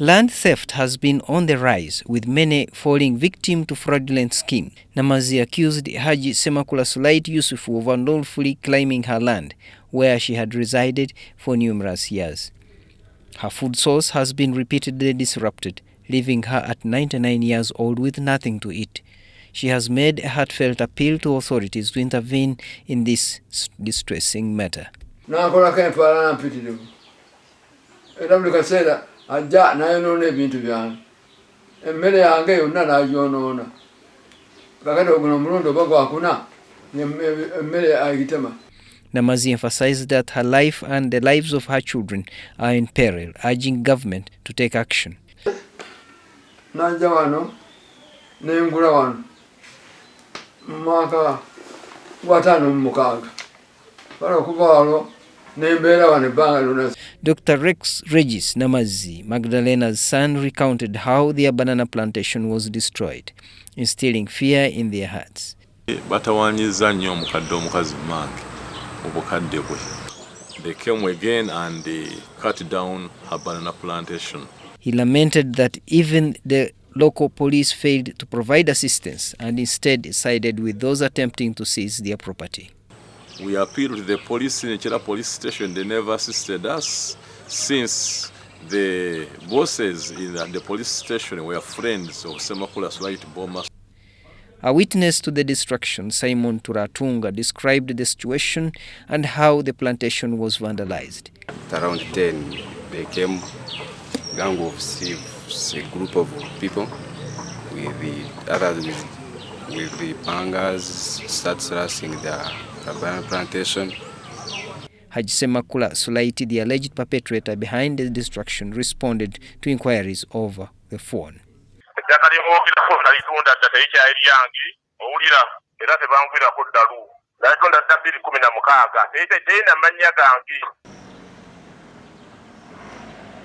Land theft has been on the rise, with many falling victim to fraudulent scheme. Namazzi accused Haji Semakula Sulaiti Yusufu of unlawfully claiming her land, where she had resided for numerous years. Her food source has been repeatedly disrupted, leaving her at 99 years old with nothing to eat. She has made a heartfelt appeal to authorities to intervene in this distressing matter. Ajja nayo nona ebintu byange emmere yange yonna nayonoona kakati oguna omulundi oba gwakuna emmere ayitema. Namazzi emphasized that her life and the lives of her children are in peril, urging government to take action. Najja wano nengula wano mwaka gwa 5 bala okuva walo nembeera wano ebbanga lyonna. Dr. Regis Namazzi, Magdalena's son, recounted how their banana plantation was destroyed, instilling fear in their hearts. Batawanyiza nnyo omukadde omukazi mange obukadde bwe. They came again and they cut down her banana plantation. He lamented that even the local police failed to provide assistance and instead sided with those attempting to seize their property. We appealed to the police in the police station. They never assisted us since the bosses in the police station were friends of Semakula Sulaiti Boma. A witness to the destruction, Simon Turatunga, described the situation and how the plantation was vandalized. Around 10, they came, gang of thieves, a group of people with the others with the pangas, start slashing the banana plantation. Haji Semakula Sulaiti, the alleged perpetrator behind the destruction, responded to inquiries over the phone. Ebiri Kuttaka Lya Mukadde